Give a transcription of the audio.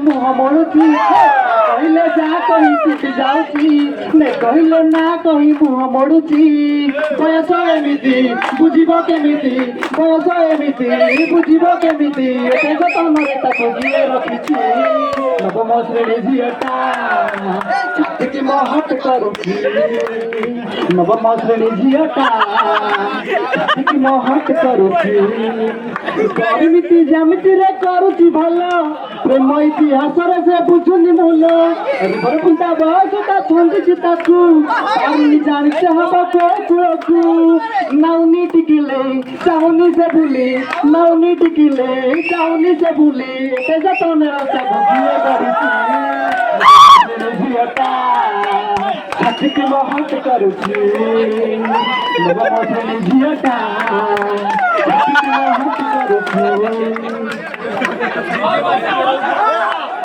मुह मोड़ुची कहले जा कही टूटी जाऊची ने कहले ना कही मुह मोड़ुची बयस एमिति बुझिब केमिति बयस एमिति बुझिब केमिति एते जतनरे ताको गिए रखिची नवम श्रेणी झियटा छाती महट करुची नवम श्रेणी झियटा छाती महट करुची एमिति जेमिति रे करुची भलो प्रेम इतिहास रे से बुझुनी मूल बरपुंता बसता छंदी ताकू आनी जानिते हबा को कुळकू नाउनी टिकिले चाउनी से भूली नाउनी टिकिले चाउनी से भूली ते जतने रसा भगिए करिसी झियटा छाती की महट करुची नवम श्रेणी झियटा छाती की महट करुची